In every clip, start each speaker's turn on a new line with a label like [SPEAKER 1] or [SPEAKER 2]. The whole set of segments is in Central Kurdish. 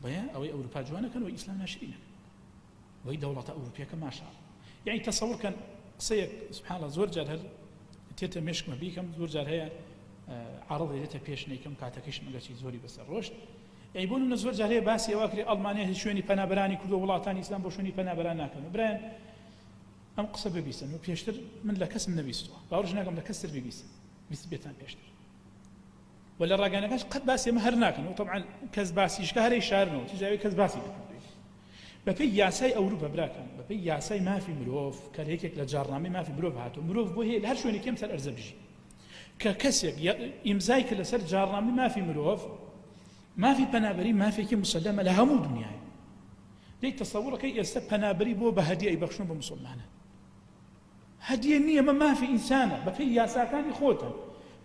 [SPEAKER 1] بەیە ئەوەی ئەوروپا جوانەکەن و ئیسلام ناشرینە وەی دەوڵەتە ئەوروپیەکە ماشا یعنی تەسەوڕکەن قسەیەک سبحان الله زۆر جار هەر تێتە مێشکمە بیکەم زۆر جار هەیە عەرەضی دێتە پێش نەیکەم کاتەکەش مەگەچی زۆری بەسەر ڕۆشت یعنی بۆ نمونە زۆر جار هەیە باسی ئەوە کرێ ئەڵمانیا هیچ شوێنی پەنابەرانی کورد و وڵاتانی ئیسلام بۆ شوێنی پەنابەران ناکەن برایان ئەم قسە ببیستن و پێشتر من لە کەسم نەبیستووە باوەڕش ناکەم لە کەستر ببیستن بیست بێتان پێشتر و لە ڕاگەنەکەش قەت باسی ئەمە هەر ناکەن و طبعا کەس باسیشکە هەرەی شارنەوە تیجاوی کەس باسی دەکەن بەپێی یاسای ئەوروپا براکەن بەپێی یاسای مافی مرۆڤ کە یەکێک لە جاڕنامەی مافی مرۆڤ هاتووە مرۆڤ بۆ هەیە لە هەر شوێنێکی ئەم سەر ئەرزە بژی کە کەسێک ئیمزای کرد لەسەر جاڕنامەی مافی مرۆڤ مافی پەنابەری مافێکی مسەلەمە لە هەموو دنیای دەی تەسەوڕەکەی ئێستا پەنابەری بۆ بە هەدیە ئەیبەخشن بە موسڵمانە هەدیە نییە ئەمە مافی ئینسانە بەپێی یاساکانی خۆتن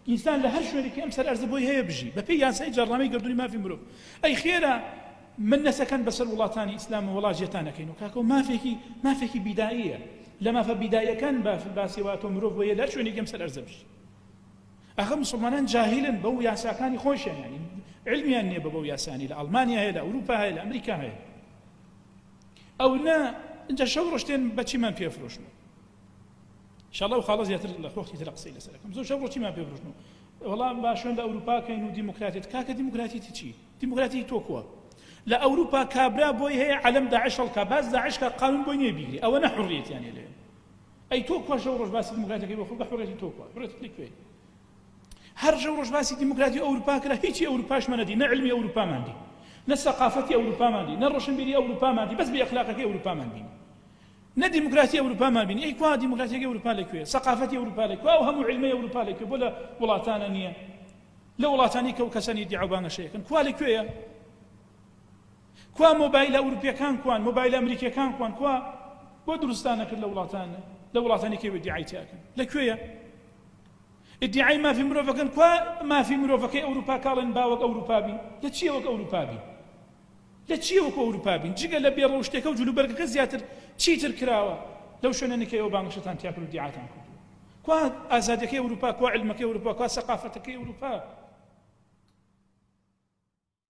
[SPEAKER 1] ئینسان لە هەر شوێنێکی ئەم سەر ئەرزە بۆی هەیە بژی بەپێی یاسای جاڕنامەی گردوونی مافی مرۆڤ ئەی خێرا من نەسەکەن بەسەر وڵاتانی ئیسلام و وڵاتێتانەکەین و کاکە مافێکی بیداییە لە مافە بیداییەکان باسی واتۆ مرۆڤ بۆیە لە هەر شوێنێکی ئەم سەر ئەرزە بژی ئەخە مسلمانان جاهلن بەو یاساکانی خۆشیان ینی علمیان نییە بە بەو یاسانی لە ئەڵمانیا هەیە لە ئەوروپا هەیە لە ئەمریکا هەیە ئەو نا اینجا شەو ڕۆشتێن بە چیمان پێفرۆشن ئینشاءالله و خاڵە زیاتر لە خۆختی تر قسەی لەسەرەکەم زۆر شەو ڕۆ چیمان پێفرۆشن وەڵام با شوێن لە ئەوروپاکەین و دیموکراتیت کاکە دیموکراتیتی چی دیموکراتی تۆ کووە لە ئەوروپا کابرا بۆی هەیە عەلەم داعش هەڵکا باز داعشکە قانون بۆی نییە بیگری ئەوە نە حوڕیەتیانێ لێ ئەی تۆ کووە شەو ڕۆژ باسی دیموکراتەکەی بۆ خۆ بە حوڕیەتی تۆ کووە حوڕیەت لەکوێ هەر ژەو ڕۆژ باسی دیموکراتی ئەوروپا کرا هیچی ئەوروپاشمان نەدی نە علمی ئەوروپاماندی نە سەقافەتی ئەوروپاماندی نە ڕۆشنبیری ئەوروپاماندی بەس بێ ئەخلاقەکەی ئەوروپامان بینی نە دیموکراتی ئەوروپامان بینی ئەی کوا دیموکراتیەکەی ئەوروپا لەکوێ سەقافەتی ئەوروپا لەکوێ و هەموو علمی ئەوروپا لەکوێ بۆ لە وڵاتانە نییە لە وڵاتانی کە و کەسانی دیعوبانەشەیەکن کوا لەکوێیە کوا مۆبایل ئەوروپیەکان کوان مۆبایل ئەمریکیەکان کوان کوا بۆ دروستانە کرد لە وڵاتانی کێوە دیعایتیاکەن لەکوێیە ادعای مافی مرۆڤەکەن کوا مافی مرۆڤەکەی ئەوروپا کاڵێن باوەک ئەوروپا بین لە چییە وەک ئەوروپا بین لە چییە وەک ئەوروپا بین جگە لە بێڕەوشتێکە و جلوبەرگەکە زیاتر چیتر کراوە لەو شوێنانەکەی ئەو بانگشتان تیا کرد و دیعاتان کردووە کوا ئازادیەکەی ئەوروپا کوا علمەکەی ئەوروپا کوا سەقافەتەکەی ئەوروپا